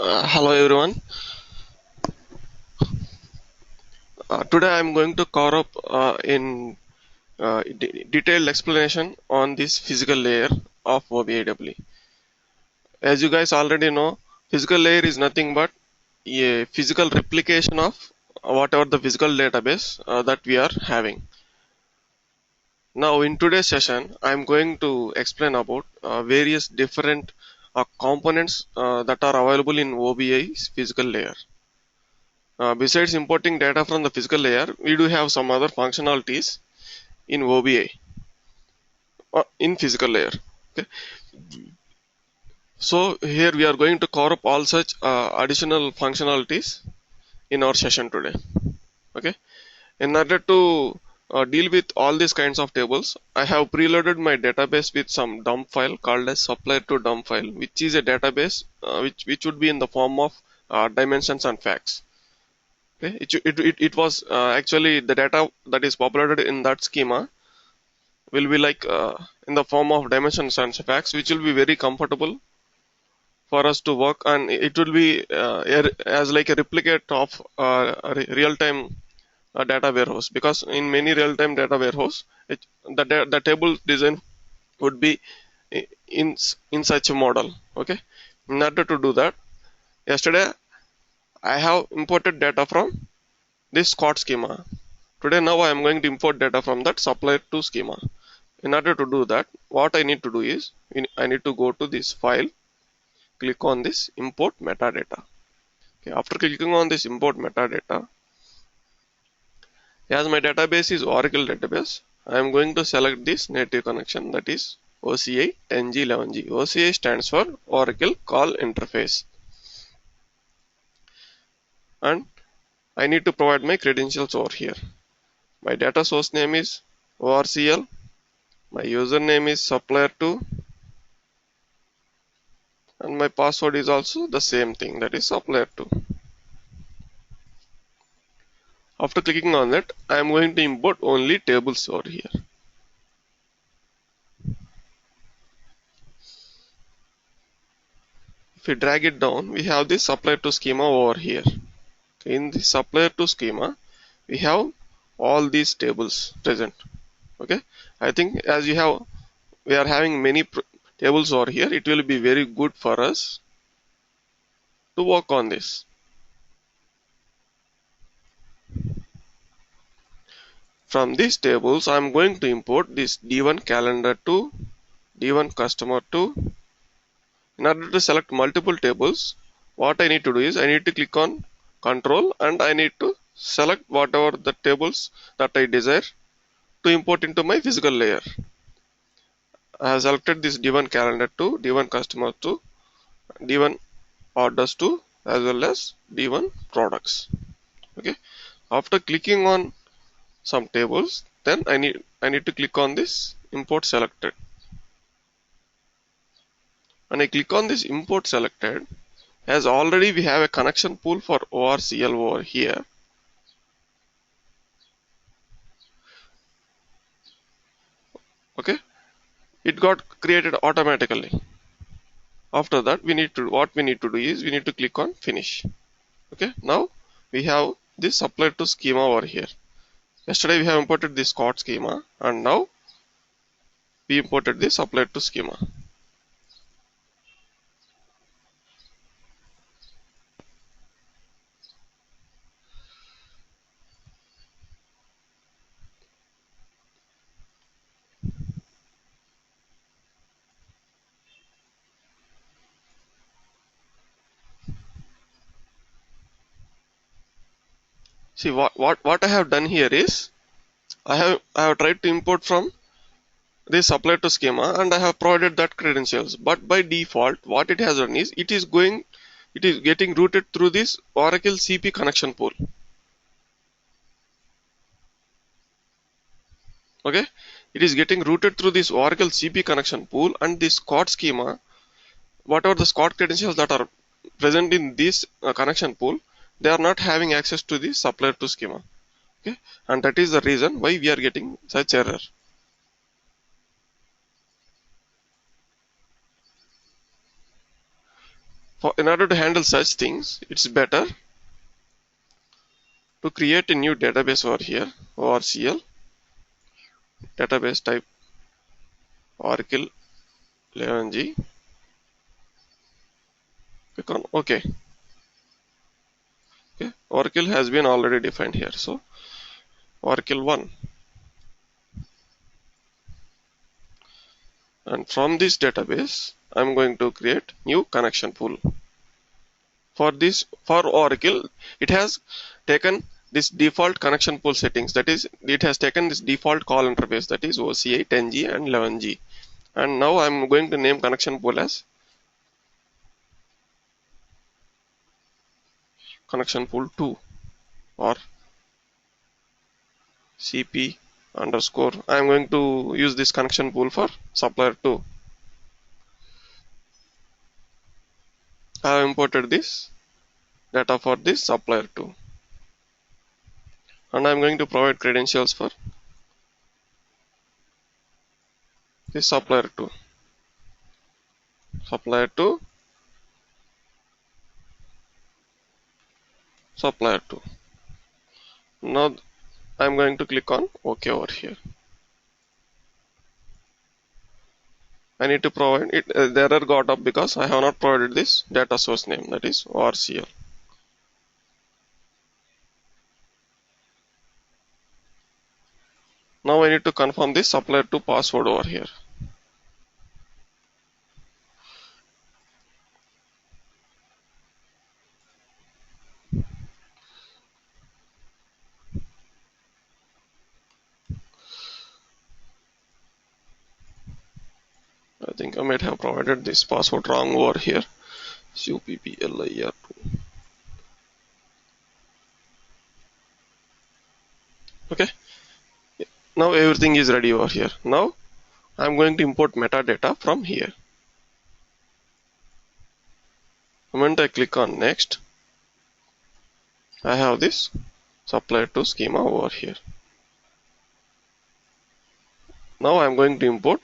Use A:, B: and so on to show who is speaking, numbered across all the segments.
A: Hello everyone. Today I am going to cover up in detailed explanation on this physical layer of OBAW. As you guys already know, physical layer is nothing but a physical replication of whatever the physical database that we are having. Now in today's session, I am going to explain about various different components that are available in OBI's physical layer. Besides importing data from the physical layer, we do have some other functionalities in OBI in physical layer. Okay. So here we are going to cover up all such additional functionalities in our session today. Okay. In order to deal with all these kinds of tables, I have preloaded my database with some dump file called as supplier to dump file, which is a database which would be in the form of dimensions and facts. Okay. It was actually the data that is populated in that schema will be like in the form of dimensions and facts, which will be very comfortable for us to work, and it will be as like a replicate of real-time data warehouse, because in many real-time data warehouse the table design would be in such a model. Okay. In order to do that, yesterday I have imported data from this Scott schema. Today now I am going to import data from that supplier to schema. In order to do that, what I need to do is I need to go to this file, click on this import metadata. Okay, after clicking on this import metadata, as my database is Oracle database, I am going to select this native connection, that is OCI 10G11G. OCI stands for Oracle Call Interface, and I need to provide my credentials over here. My data source name is ORCL, my username is supplier2, and my password is also the same thing, that is supplier2. After clicking on that, I am going to import only tables over here. If we drag it down, we have this supplier to schema over here. In the supplier to schema, we have all these tables present. Okay, I think as we are having many tables over here, it will be very good for us to work on this. From these tables, I am going to import this D1 calendar to D1 customer to. In order to select multiple tables, what I need to do is I need to click on control and I need to select whatever the tables that I desire to import into my physical layer. I have selected this D1 calendar to, D1 customer to, D1 orders to, as well as D1 products. Okay. After clicking on some tables, then I need to click on this import selected. When I click on this import selected, as already we have a connection pool for ORCL over here, okay, it got created automatically. After that, what we need to do is we need to click on finish. Okay, now we have this supplier to schema over here. Yesterday we have imported this Scott schema, and now we imported this supplier to schema. See what I have done here is I have tried to import from this supplier to schema, and I have provided that credentials. But by default, what it has done is it is getting routed through this Oracle CP connection pool. Okay, it is getting routed through this Oracle CP connection pool, and this Scott schema, whatever the Scott credentials that are present in this connection pool, they are not having access to the supplier to schema. Okay, and that is the reason why we are getting such error. In order to handle such things, it's better to create a new database over here, ORCL, database type Oracle 11G. Click on OK. Okay. Oracle has been already defined here. So Oracle 1. And from this database, I'm going to create new connection pool. For Oracle, it has taken this default connection pool settings. That is, it has taken this default call interface, that is OCI 10G and 11G. And now I'm going to name connection pool as connection pool 2 or CP underscore. I'm going to use this connection pool for supplier 2. I have imported this data for this supplier 2. And I'm going to provide credentials for this supplier 2. Supplier 2. Supplier 2. Now I'm going to click on OK over here. I need to provide it. The error got up because I have not provided this data source name, that is ORCL. Now I need to confirm this supplier 2 password over here. I think I might have provided this password wrong over here. CUPPLIR2. Okay. Now everything is ready over here. Now I'm going to import metadata from here. The moment I click on next, I have this supplier 2 schema over here. Now I'm going to import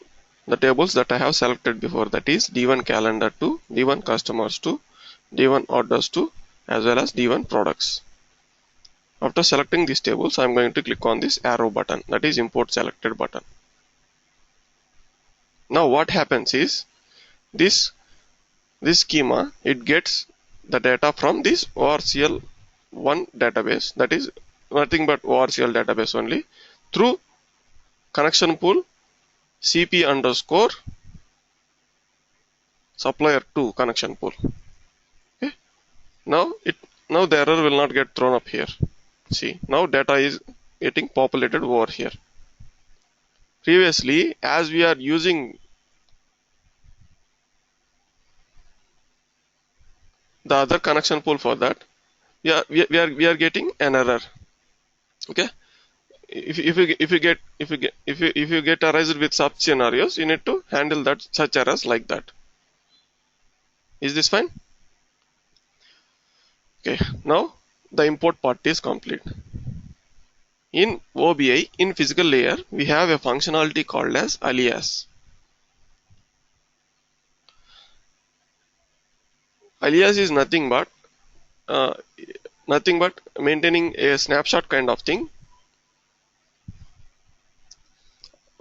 A: the tables that I have selected before, that is D1 calendar 2, D1 customers 2, D1 orders 2, as well as D1 products. After selecting these tables, I'm going to click on this arrow button, that is import selected button. Now what happens is this schema, it gets the data from this ORCL 1 database, that is nothing but ORCL database only, through connection pool CP underscore supplier 2 connection pool. Okay. Now the error will not get thrown up here. See, now data is getting populated over here. Previously, as we are using the other connection pool for that, we are getting an error. Okay. If you get arised with such scenarios, you need to handle such errors like that. Is this fine? Okay. Now the import part is complete. In OBI, in physical layer, we have a functionality called as alias. Alias is nothing but maintaining a snapshot kind of thing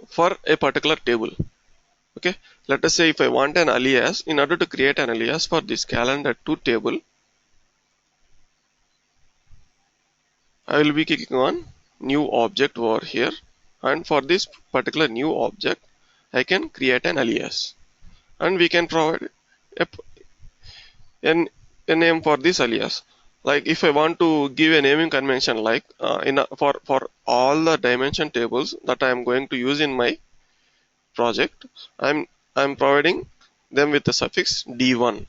A: for a particular table. Okay, let us say if I want an alias, in order to create an alias for this calendar 2 table, I will be clicking on new object over here, and for this particular new object I can create an alias, and we can provide a name for this alias. Like if I want to give a naming convention, like for all the dimension tables that I am going to use in my project, I'm providing them with the suffix D1.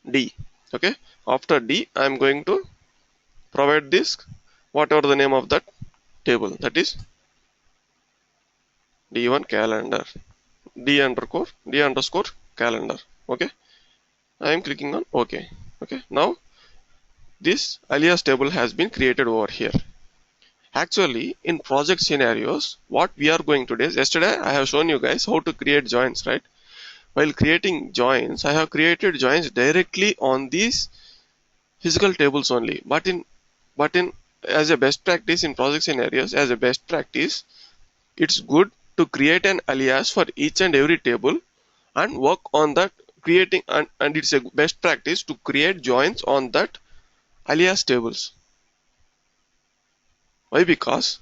A: D. Okay. After D, I'm going to provide this whatever the name of that table, that is D1 calendar, D underscore calendar. Okay. I am clicking on OK. Okay. Now this alias table has been created over here. Actually, in project scenarios, what we are going to do is, yesterday I have shown you guys how to create joins, right? while creating joins, I have created joins directly on these physical tables only. But in as a best practice in project scenarios, as a best practice, it's good to create an alias for each and every table and work on that creating, and it's a best practice to create joins on that alias tables. Why? Because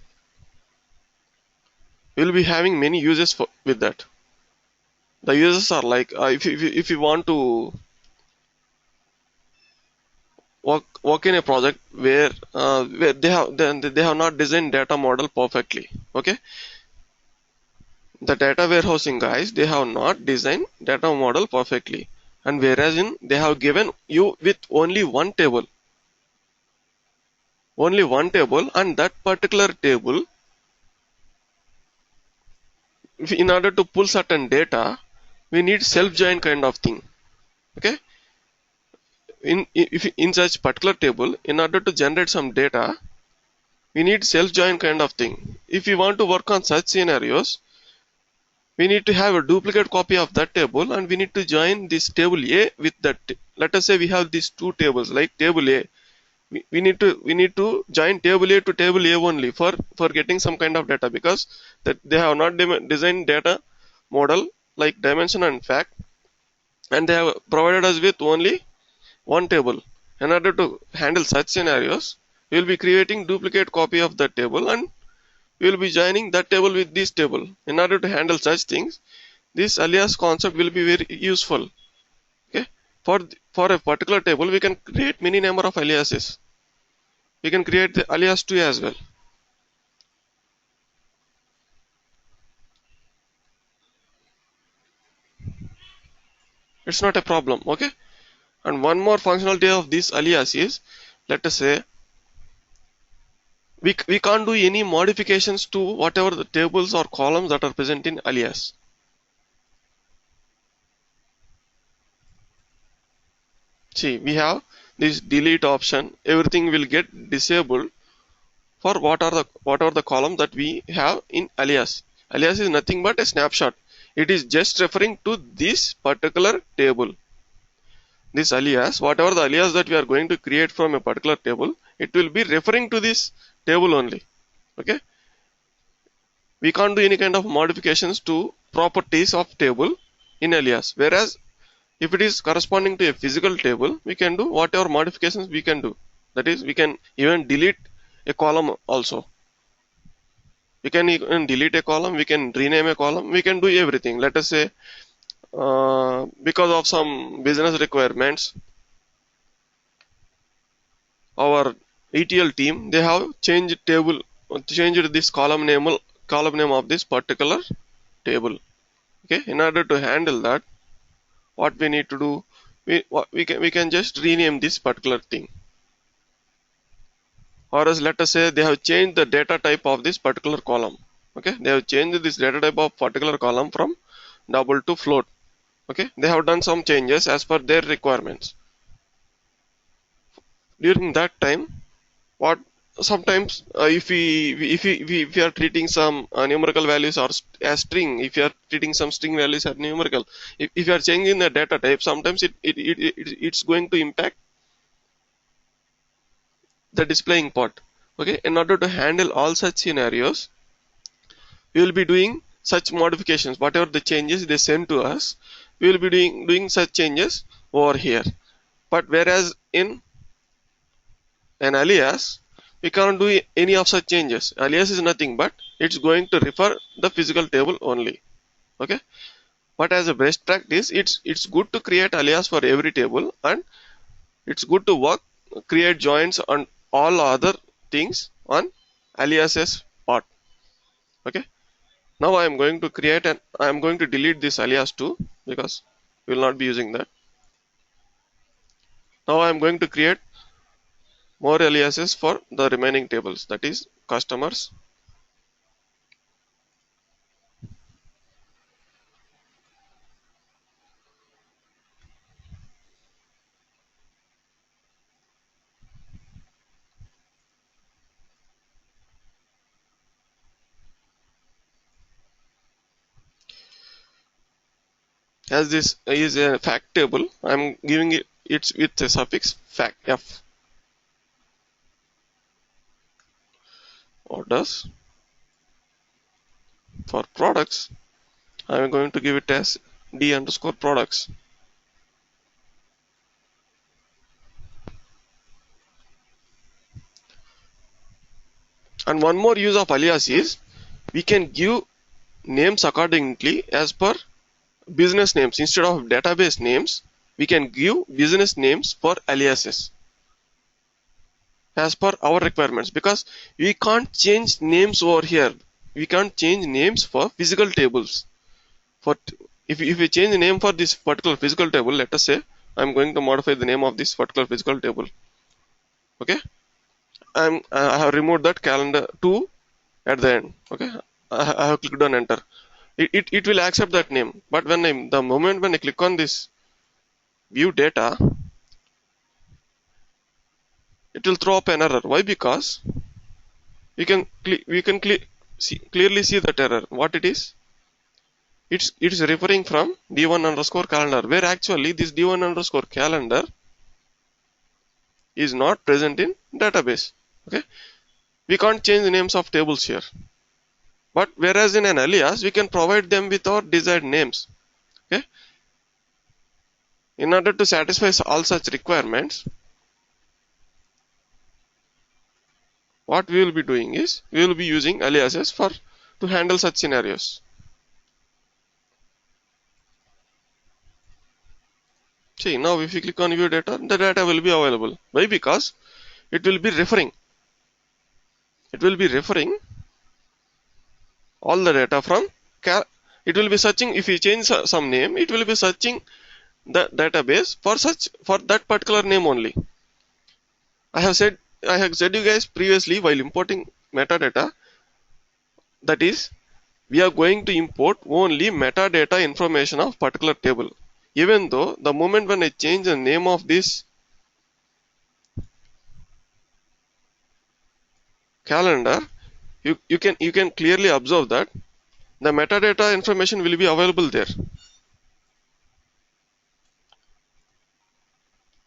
A: we'll be having many uses with that. The uses are like, if you want to work in a project where they have not designed data model perfectly. Okay, the data warehousing guys, they have not designed data model perfectly, and whereas in they have given you with only one table, and that particular table, in order to pull certain data, we need self join kind of thing. Okay, in such particular table, in order to generate some data, we need self join kind of thing. If we want to work on such scenarios, we need to have a duplicate copy of that table, and we need to join this table A with that. Let us say we have these two tables like table A. We need to join table A to table A only for getting some kind of data, because that they have not designed data model like dimension and fact, and they have provided us with only one table. In order to handle such scenarios, we will be creating duplicate copy of that table, and we will be joining that table with this table. In order to handle such things, this alias concept will be very useful. Okay, for a particular table, we can create many number of aliases. We can create the alias 2 as well. It's not a problem. Okay, and one more functionality of this alias is, let us say we can't do any modifications to whatever the tables or columns that are present in alias. See, we have this delete option. Everything will get disabled for whatever the column that we have in alias. Alias is nothing but a snapshot. It is just referring to this particular table. This alias, whatever the alias that we are going to create from a particular table, it will be referring to this table only. Okay, we can't do any kind of modifications to properties of table in alias. Whereas if it is corresponding to a physical table, we can do whatever modifications we can do. That is, we can even delete a column also. We can even delete a column, we can rename a column, we can do everything. Let us say because of some business requirements, our ETL team, they have changed this column name of this particular table. Okay, in order to handle that, what we need to do, we can just rename this particular thing. Or as let us say they have changed the data type of this particular column. Okay, they have changed this data type of particular column from double to float. Okay, they have done some changes as per their requirements. During that time, what sometimes if we are treating some numerical values or as string, if you are treating some string values as numerical, if you are changing the data type, sometimes it's going to impact the displaying part. Okay, in order to handle all such scenarios, we will be doing such modifications. Whatever the changes they send to us, we will be doing such changes over here. But whereas in an alias, we can't do any of such changes. Alias is nothing but it's going to refer the physical table only. Okay, but as a best practice, it's good to create alias for every table, and it's good to create joins on all other things on aliases part. Okay, now I am going to create and I am going to delete this alias too, because we will not be using that. Now I am going to create more aliases for the remaining tables, that is customers. as this is a fact table, I'm giving it it's with a suffix fact f. Orders for products, I'm going to give it as d underscore products. And one more use of alias is we can give names accordingly as per business names. Instead of database names, we can give business names for aliases as per our requirements, because we can't change names over here. We can't change names for physical tables. For if we change the name for this particular physical table, let us say I'm going to modify the name of this particular physical table. Okay, I have removed that calendar 2 at the end. Okay, I have clicked on enter. It will accept that name, but the moment when I click on this view data, it will throw up an error. Why? Because clearly see that error. What it is? It's referring from d1 underscore calendar, where actually this d1 underscore calendar is not present in database. Okay, we can't change the names of tables here, but whereas in an alias we can provide them with our desired names. Okay, in order to satisfy all such requirements, what we will be doing is we will be using aliases to handle such scenarios. See, now if you click on view data, the data will be available. Why? Because it will be referring all the data from it will be searching. If you change some name, it will be searching the database for that particular name only. I have said you guys previously while importing metadata, that is, we are going to import only metadata information of particular table. Even though the moment when I change the name of this calendar, you can clearly observe that the metadata information will be available there.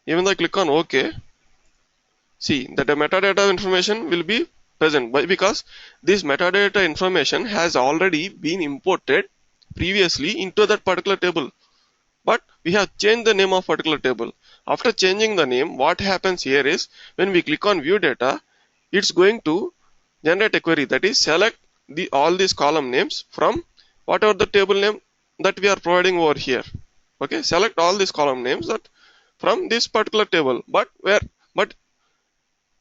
A: Even though I click on OK, see that the metadata information will be present. Why? Because this metadata information has already been imported previously into that particular table, but we have changed the name of particular table. After changing the name, what happens here is when we click on view data, it's going to generate a query, that is select all these column names from whatever the table name that we are providing over here. Okay, select all these column names that from this particular table, but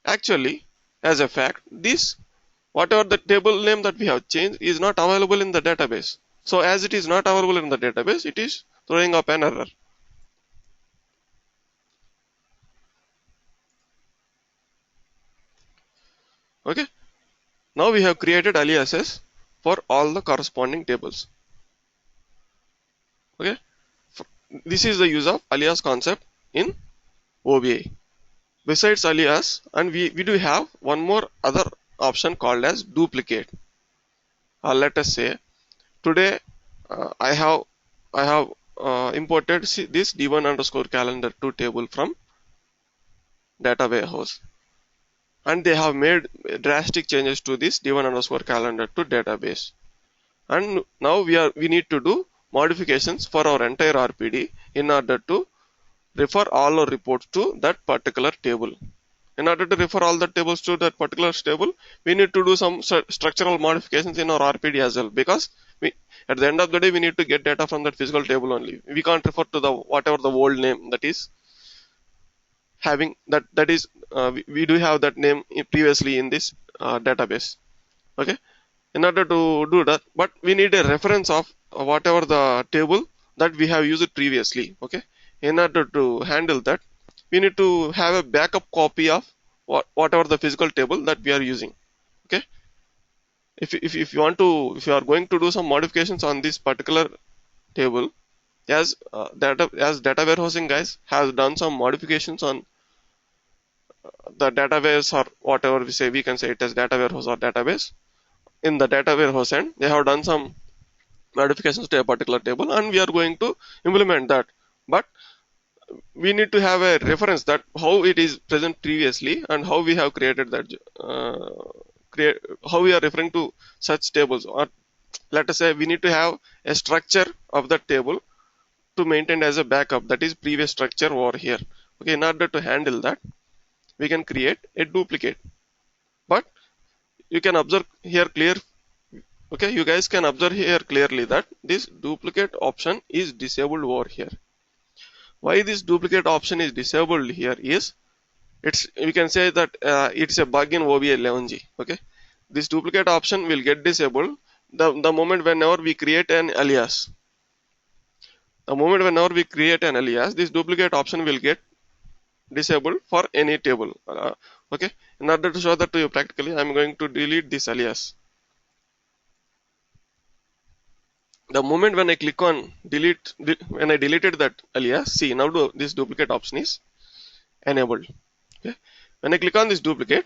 A: actually as a fact, this whatever the table name that we have changed is not available in the database. So as it is not available in the database, it is throwing up an error. Okay, now we have created aliases for all the corresponding tables. Okay, this is the use of alias concept in OBI. Besides alias, and we do have one more other option called as duplicate. Let us say today I have imported this d1 underscore calendar 2 table from data warehouse, and they have made drastic changes to this d1 underscore calendar to database, and now we need to do modifications for our entire RPD in order to refer all our reports to that particular table. In order to refer all the tables to that particular table, we need to do some structural modifications in our RPD as well, because at the end of the day we need to get data from that physical table only. We can't refer to the whatever the old name that is having that is we do have that name previously in this database. Okay, in order to do that, but we need a reference of whatever the table that we have used previously. Okay, in order to handle that, we need to have a backup copy of whatever the physical table that we are using. Okay, if you are going to do some modifications on this particular table, as data warehousing guys has done some modifications on the database, or whatever we can say it as data warehouse or database. In the data warehouse end, they have done some modifications to a particular table, and we are going to implement that. But we need to have a reference that how it is present previously and how we have created that, create how we are referring to such tables. Or let us say we need to have a structure of that table to maintain as a backup, that is previous structure over here. Okay, in order to handle that, we can create a duplicate. But you can observe here clear, okay, you guys can observe here clearly that this duplicate option is disabled over here. Why this duplicate option is disabled here is, it's, we can say that it's a bug in OBA 11G. Okay, this duplicate option will get disabled the moment whenever we create an alias. The moment whenever we create an alias, this duplicate option will get disabled for any table. Okay, in order to show that to you practically, I'm going to delete this alias. The moment when I click on delete, when I deleted that alias, see now this duplicate option is enabled. Okay, when I click on this duplicate,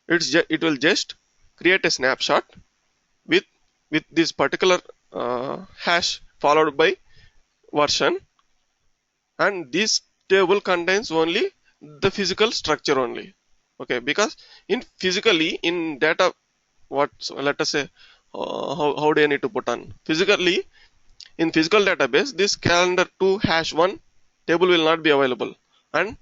A: it will just create a snapshot with this particular hash followed by version, and this table contains only the physical structure only. Okay, because in physically in data, what, let us say, how do I need to put on physically in physical database, this calendar 2 hash 1 table will not be available, and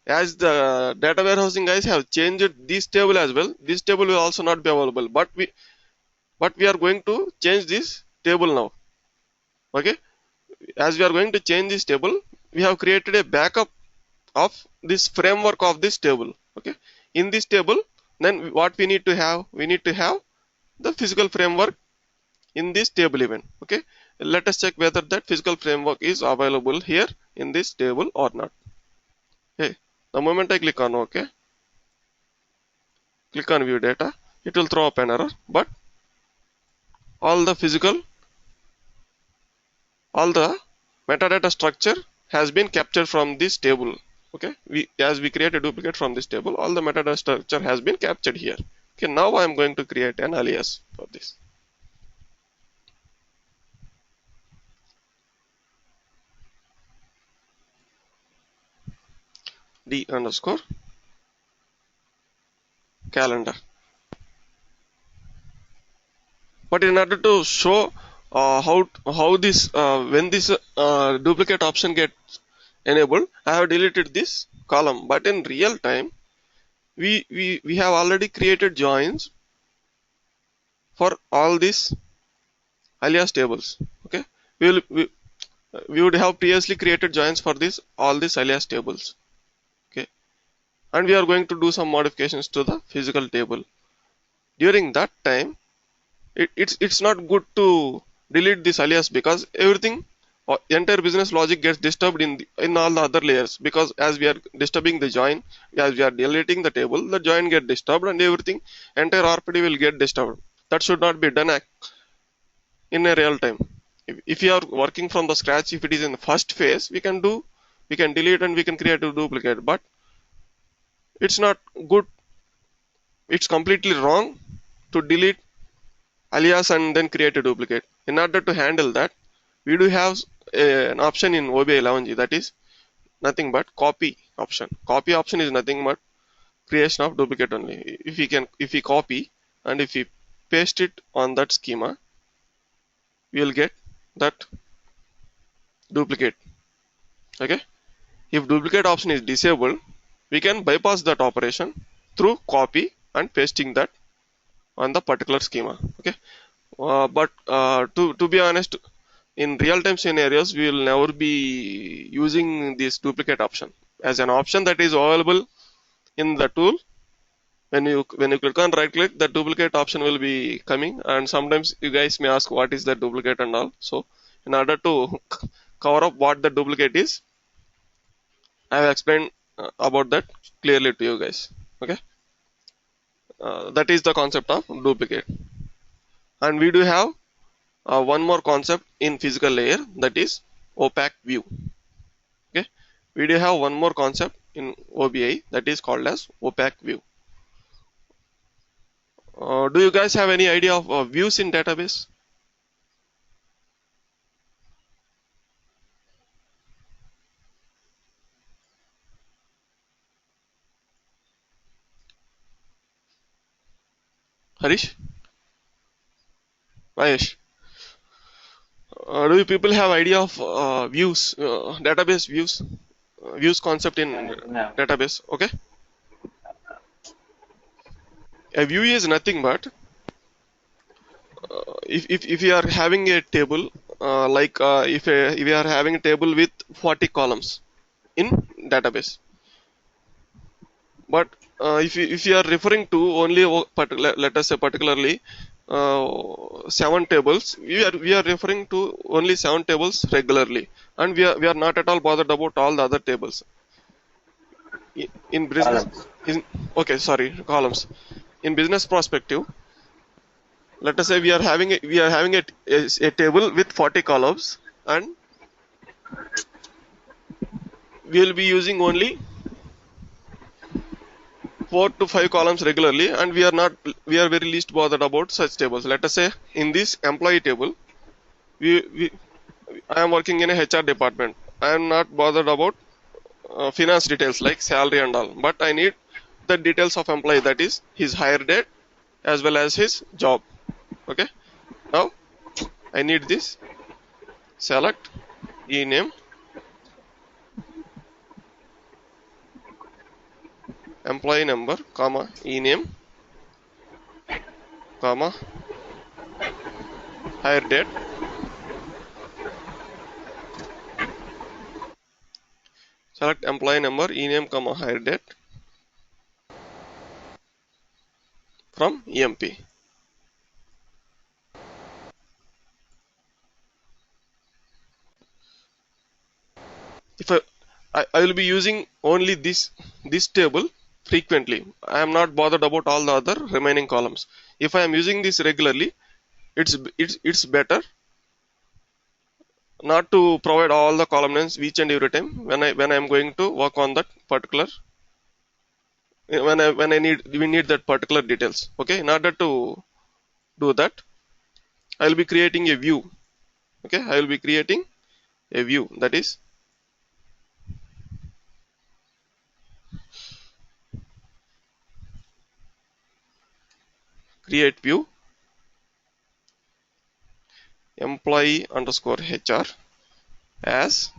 A: as the data warehousing guys have changed this table as well, this table will also not be available. But we are going to change this table now. Okay, as we are going to change this table, we have created a backup of this framework of this table. Okay, in this table, then what we need to have, we need to have the physical framework in this table event. Okay, let us check whether that physical framework is available here in this table or not. Okay, the moment I click on OK, click on view data, it will throw up an error, but all the metadata structure has been captured from this table. Okay, as we create a duplicate from this table, all the metadata structure has been captured here. Okay, now I am going to create an alias for this. D underscore calendar. But in order to show how this when this duplicate option gets enabled, I have deleted this column. But in real time, we have already created joins for all these alias tables. Okay, we would have previously created joins for this all these alias tables. Okay, and we are going to do some modifications to the physical table. During that time, it's not good to delete this alias, because everything, entire business logic gets disturbed in all the other layers, because as we are disturbing the join, as we are deleting the table, the join get disturbed and everything, entire RPD will get disturbed. That should not be done in a real time. If you are working from the scratch, if it is in the first phase, we can delete and we can create a duplicate, but it's not good, it's completely wrong to delete alias and then create a duplicate. In order to handle that, we do have an option in OBA 11G, that is nothing but copy option. Copy option is nothing but creation of duplicate only. If we copy and if we paste it on that schema, we will get that duplicate. Okay, if duplicate option is disabled, we can bypass that operation through copy and pasting that on the particular schema. Okay, but to be honest, in real-time scenarios, we will never be using this duplicate option as an option that is available in the tool. When you click on right click, the duplicate option will be coming, and sometimes you guys may ask what is the duplicate and all. So in order to cover up what the duplicate is, I have explained about that clearly to you guys. Okay, that is the concept of duplicate. And we do have one more concept in physical layer, that is opaque view. Okay, we do have one more concept in OBI that is called as opaque view. Do you guys have any idea of views in database? Harish, Mahesh. Do you people have idea of views, database views, views concept in
B: No.
A: database? Okay, a view is nothing but if we are having a table if we are having a table with 40 columns in database, but if you are referring to only let us say particularly seven tables, we are referring to only seven tables regularly, and we are not at all bothered about all the other tables in business.
B: Columns.
A: In okay, sorry, columns. In business perspective, let us say we are having a table with 40 columns, and we will be using only 4 to 5 columns regularly, and we are very least bothered about such tables. Let us say in this employee table, we I am working in a HR department. I am not bothered about finance details like salary and all, but I need the details of employee, that is his hire date as well as his job. Okay, now I need this. Select ename employee number comma ename comma hire date. Select employee number ename comma hire date from EMP. If I will be using only this table frequently, I am not bothered about all the other remaining columns. If I am using this regularly, it's better not to provide all the column names each and every time when I am going to work on that particular, when I need we need that particular details. Okay, in order to do that, I will be creating a view. Okay, I will be creating a view, that is create view employee underscore HR as.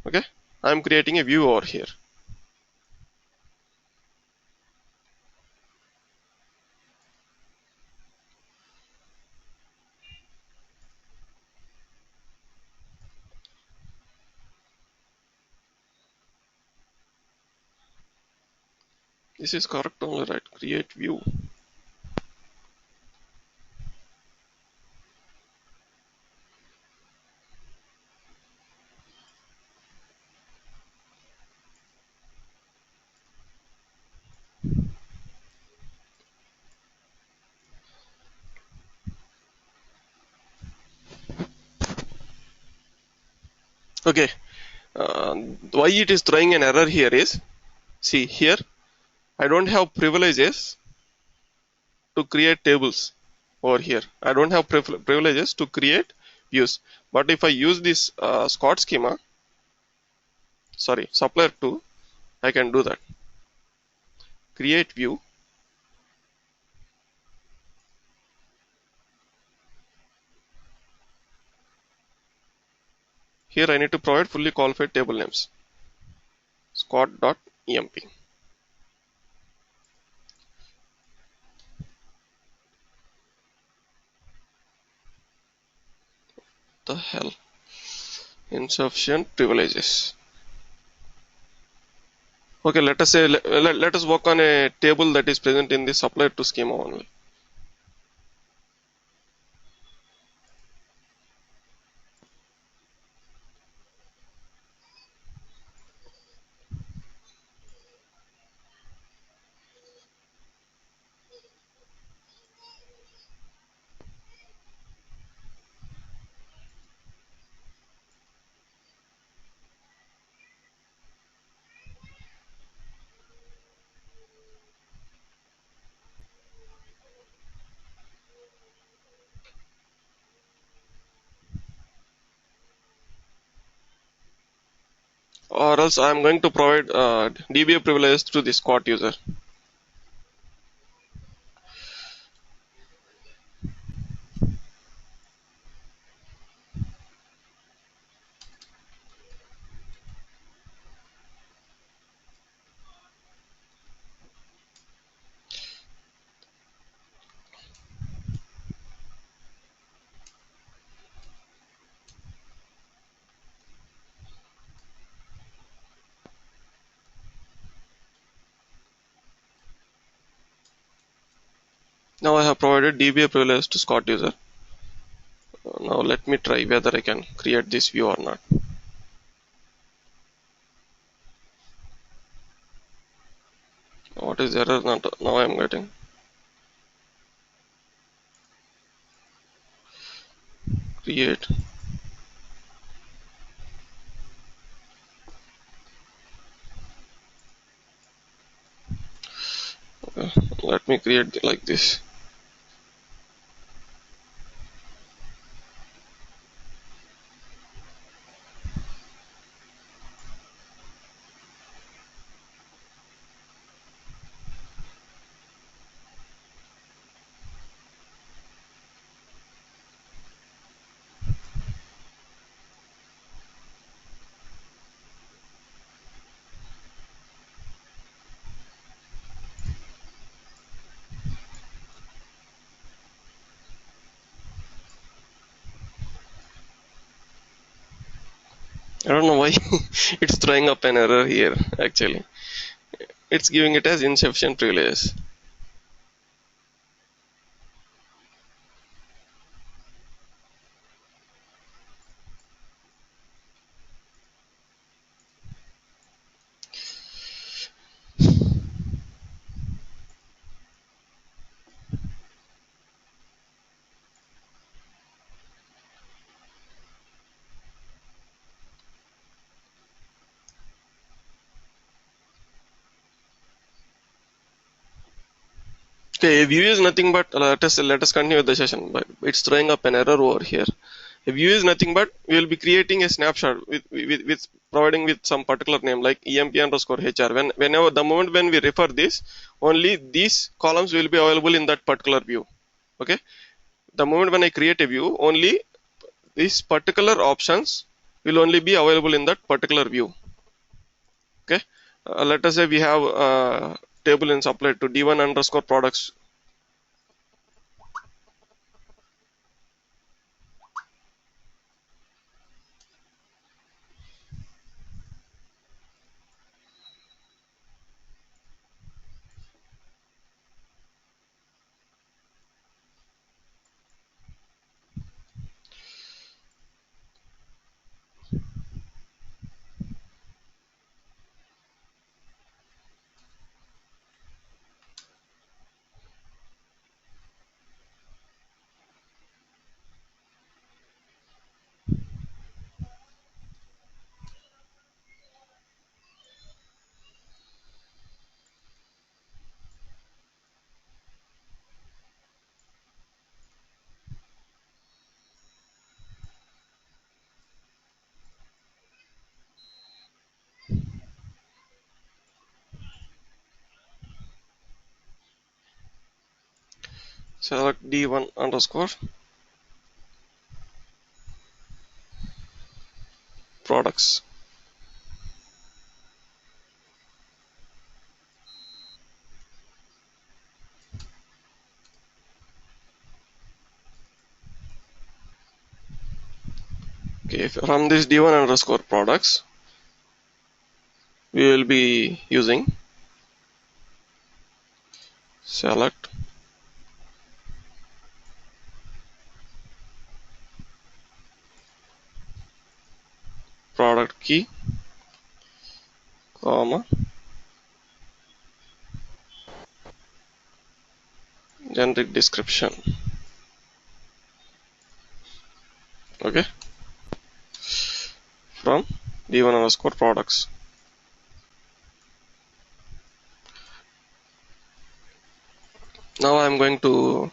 A: Okay, I am creating a view over here. This is correct only, right? Create view. Okay, why it is throwing an error here is, see here, I don't have privileges to create tables over here. I don't have privileges to create views. But if I use this Scott schema, sorry, supplier 2, I can do that. Create view. Here I need to provide fully qualified table names. Scott.emp. The hell? Insufficient privileges. Okay, let us say let us work on a table that is present in the supplier to schema only. Or else I am going to provide DBA privileges to the Scott user. Now I have provided DBA privilege to Scott user. Now let me try whether I can create this view or not. What is the error now I am getting? Create. Let me create like this. I don't know why it's throwing up an error here actually. It's giving it as insufficient privileges. Okay, a view is nothing but let us continue with the session. But it's throwing up an error over here. A view is nothing but we will be creating a snapshot with providing with some particular name like emp underscore hr. Whenever the moment when we refer this, only these columns will be available in that particular view. Okay. The moment when I create a view, only these particular options will only be available in that particular view. Okay. Let us say we have a table in supply to d1 underscore products. Select d1 underscore products. Okay, from this d1 underscore products, we will be using select product key, comma, generic description. Okay, from d1 underscore products. Now I am going to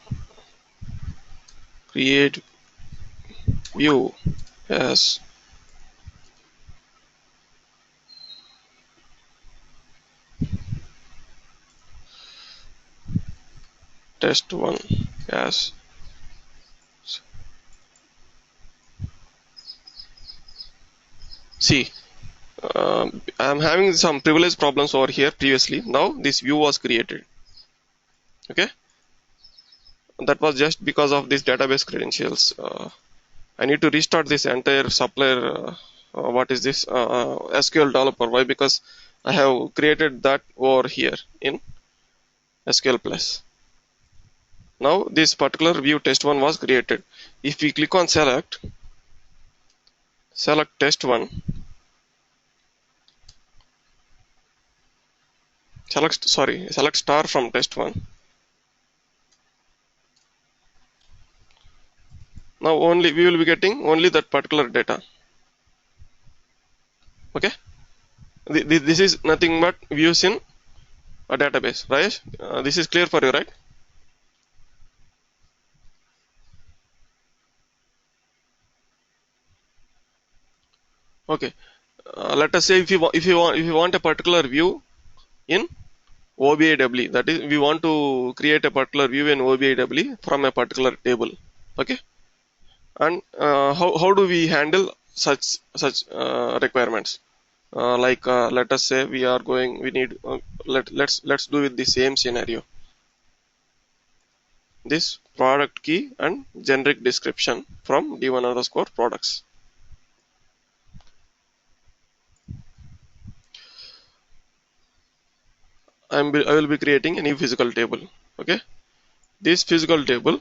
A: create view as test1 as see. I am having some privilege problems over here previously. Now this view was created. Okay, that was just because of this database credentials. I need to restart this entire supplier. What is this SQL developer? Why? Because I have created that over here in SQL Plus. Now this particular view test1 was created. If we click on select test1, select star from test1. Now only we will be getting only that particular data. Okay, this is nothing but views in a database. Right? This is clear for you, right? Okay. Let us say if you want a particular view in OBIW, that is, we want to create a particular view in OBIW from a particular table. Okay, and how do we handle such requirements? Let us say we need let's do with the same scenario. This product key and generic description from d1 underscore products. I will be creating a new physical table. Okay, this physical table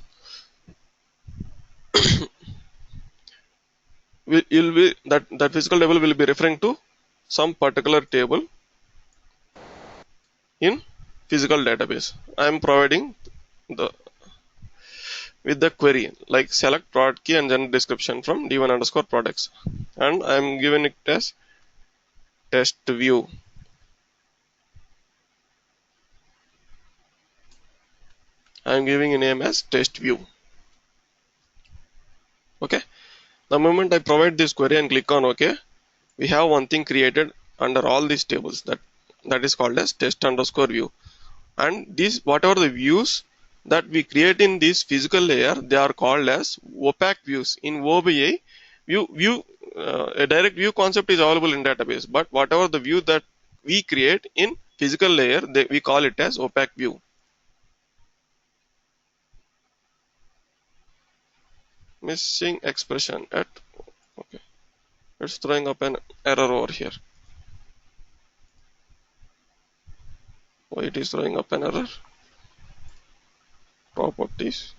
A: will be that physical table will be referring to some particular table in physical database. I am providing the with the query like select product key and general description from d1 underscore products, and I am giving it as test view. I am giving a name as test view. Okay, the moment I provide this query and click on OK, we have one thing created under all these tables that is called as test underscore view. And these whatever the views that we create in this physical layer, they are called as opaque views. In OBI, a direct view concept is available in database, but whatever the view that we create in physical layer, we call it as opaque view. Missing expression at, okay, it's throwing up an error over here. Why it is throwing up an error? Properties.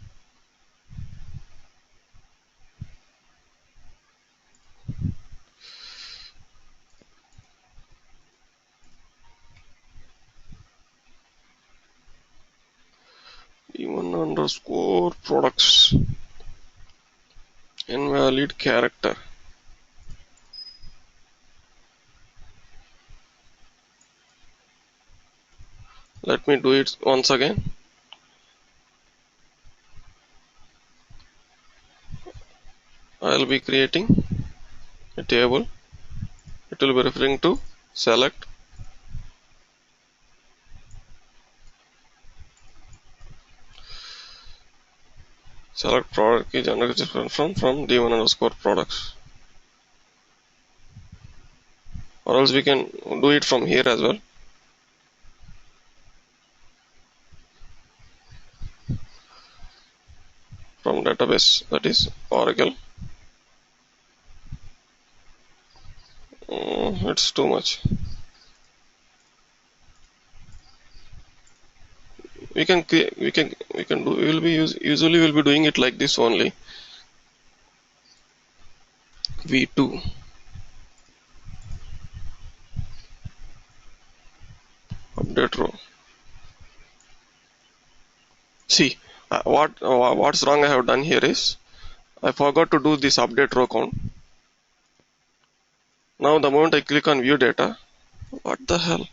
A: d1 underscore products. Invalid character. Let me do it once again. I will be creating a table. It will be referring to select product key generic description from d1 underscore products, or else we can do it from here as well. From database, that is Oracle. It's too much. We can do. Usually we'll be doing it like this only. v2 update row. See, what's wrong I have done here is I forgot to do this update row count. Now the moment I click on view data, what the hell?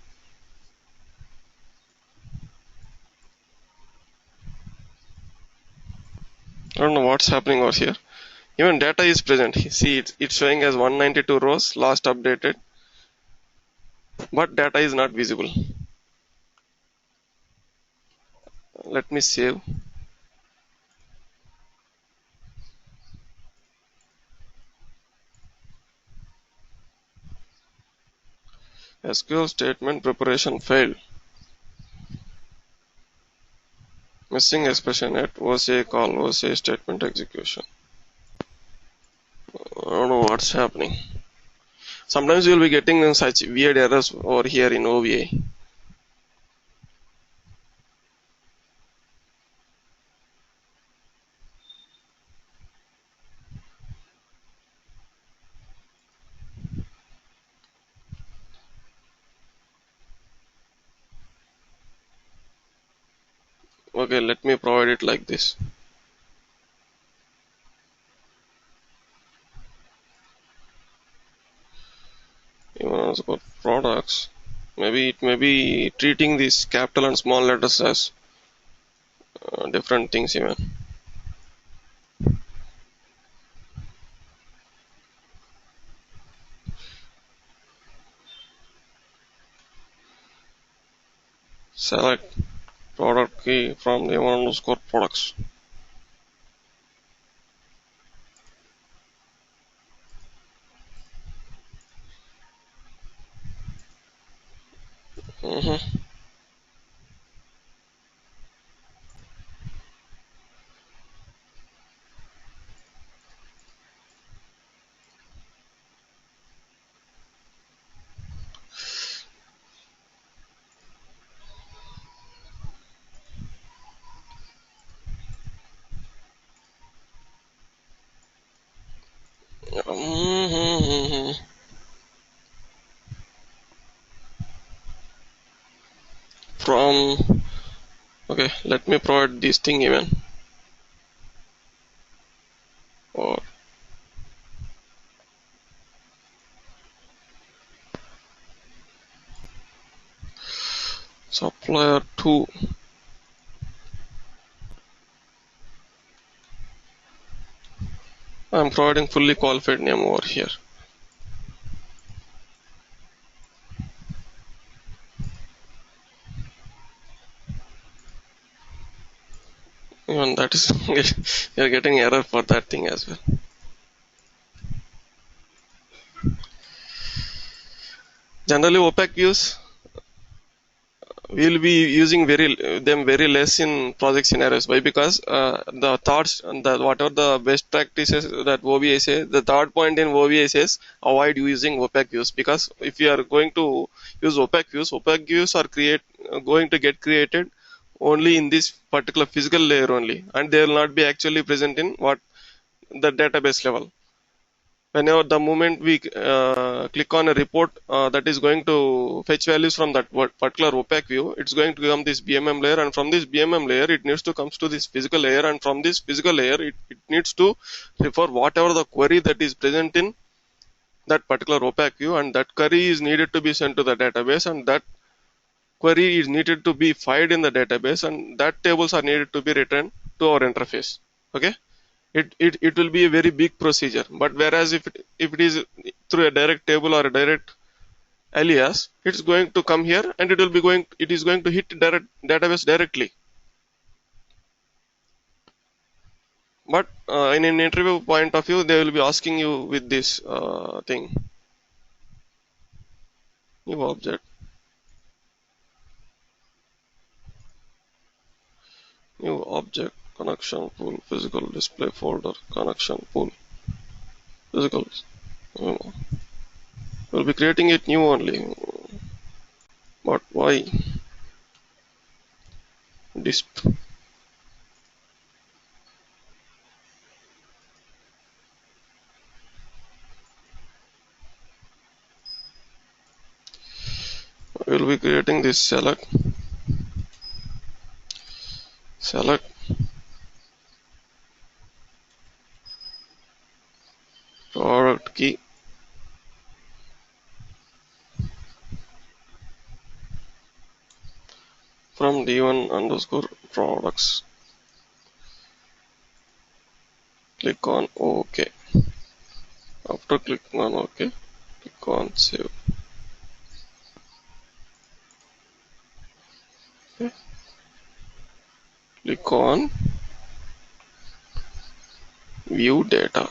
A: I don't know what's happening over here. Even data is present. See, it's showing as 192 rows last updated, but data is not visible. Let me save. SQL statement preparation failed. Missing expression at OCA call, OCA statement execution. I don't know what's happening. Sometimes you will be getting such weird errors over here in OVA. Okay, let me provide it like this. Even products, maybe it may be treating these capital and small letters as different things even. Select product key from the underscore products. Mm-hmm. Mm-hmm. From, okay, let me provide this thing even, or supplier 2. I'm providing fully qualified name over here. Even that is you're getting error for that thing as well. Generally opaque views we'll be using them very less in project scenarios. Why? Because the thoughts and the whatever the best practices that OVA says, the third point in OVA says avoid using opaque views, because if you are going to use opaque views are going to get created only in this particular physical layer only, and they will not be actually present in what the database level. Whenever the moment we click on a report that is going to fetch values from that particular opaque view, it's going to become this BMM layer, and from this BMM layer it needs to comes to this physical layer, and from this physical layer it needs to refer whatever the query that is present in that particular opaque view, and that query is needed to be sent to the database, and that query is needed to be filed in the database, and that tables are needed to be returned to our interface. Okay, it will be a very big procedure. But whereas if it is through a direct table or a direct alias, it's going to come here and it is going to hit direct database directly. But in an interview point of view, they will be asking you with this thing, new object, new object, connection pool, physical display folder, connection pool, physical. We'll be creating it new only. But why? Disp. We'll be creating this select product key from d1 underscore products. Click on OK. After clicking on OK, click on save. Okay. Click on view data,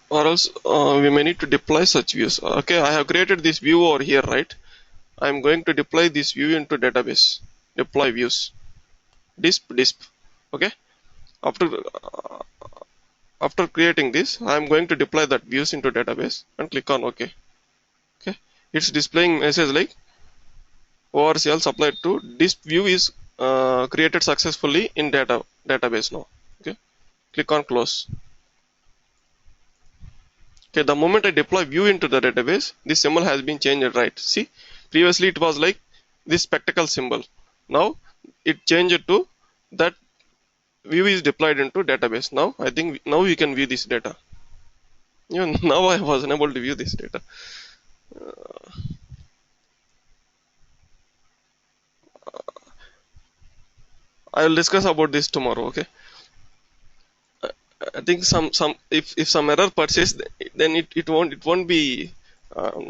A: or else we may need to deploy such views. Okay, I have created this view over here, right? I'm going to deploy this view into database. Deploy views. Disp. Okay. After creating this, I'm going to deploy that views into database and click on OK. Okay. It's displaying message like ORCL supplied to disp view is created successfully in database now. Okay. Click on close. Okay, the moment I deploy view into the database, this symbol has been changed, right? See, previously it was like this spectacle symbol. Now it changed to that view is deployed into database. Now I think now we can view this data. Even now I was unable to view this data. I will discuss about this tomorrow. Okay. I think some if some error persists, then it won't be.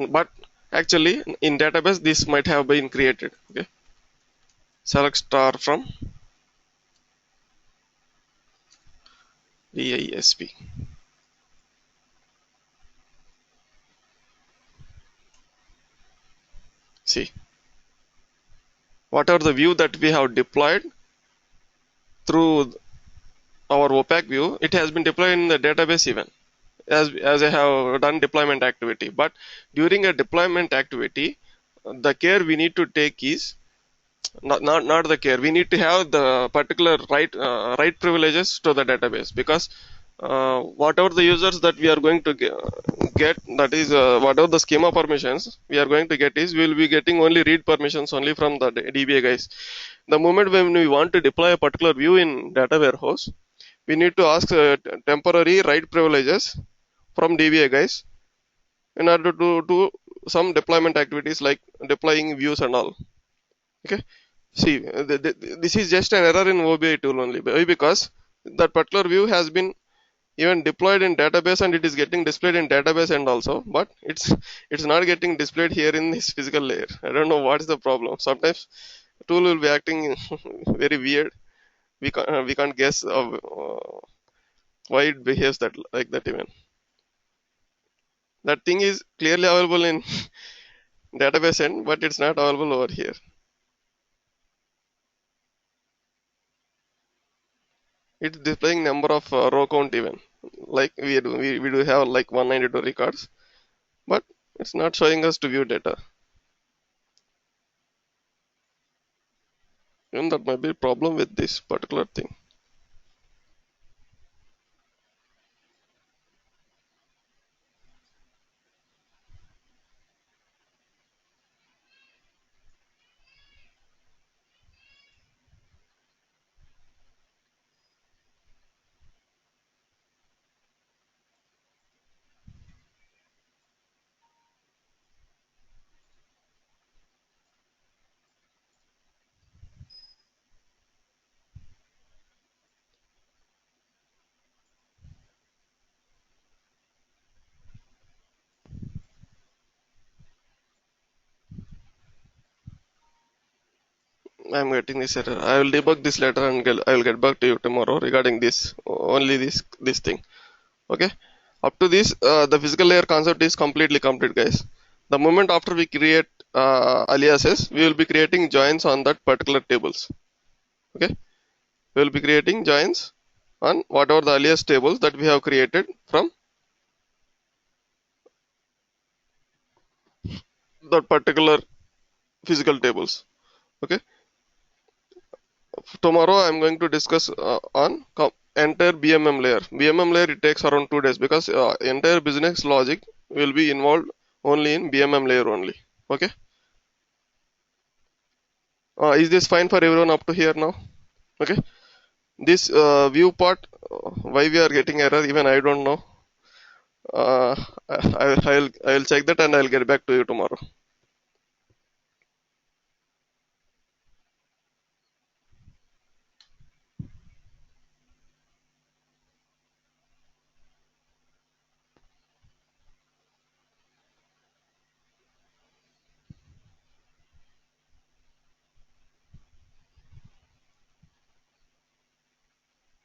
A: But actually in database this might have been created. Okay. Select star from DISP. See, whatever the view that we have deployed through our opaque view, it has been deployed in the database even as I have done deployment activity. But during a deployment activity, the care we need to take is not the care. We need to have the particular right privileges to the database, because whatever the users that we are going to get, that is whatever the schema permissions we are going to get, is we will be getting only read permissions only from the DBA guys. The moment when we want to deploy a particular view in data warehouse, we need to ask temporary write privileges from DBA guys in order to do some deployment activities like deploying views and all. Okay. See, this is just an error in OBI tool only. Why? Because that particular view has been even deployed in database and it is getting displayed in database and also, but it's not getting displayed here in this physical layer. I don't know what is the problem. Sometimes tool will be acting very weird. We can't guess why it behaves that like that even. That thing is clearly available in database end, but it's not available over here. It's displaying number of row count even. Like we do have like 192 records, but it's not showing us to view data. Even that might be a problem with this particular thing. I'm getting this error. I will debug this later and I will get back to you tomorrow regarding this, only this thing. Okay. Up to this, the physical layer concept is completely complete, guys. The moment after we create aliases, we will be creating joins on that particular tables. Okay. We will be creating joins on whatever the alias tables that we have created from that particular physical tables. Okay. Tomorrow I'm going to discuss on entire BMM layer. BMM layer, it takes around 2 days, because entire business logic will be involved only in BMM layer only. Okay. Is this fine for everyone up to here now? Okay. This view part, why we are getting error, even I don't know. Uh, I'll check that and I'll get back to you tomorrow.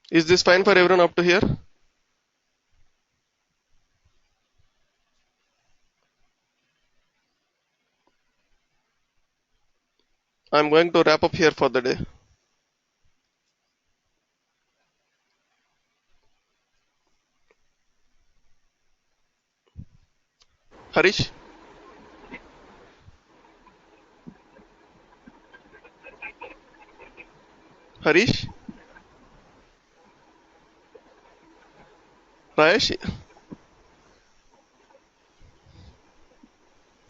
A: Is this fine for everyone up to here? I'm going to wrap up here for the day. Harish? Harish? Rajesh?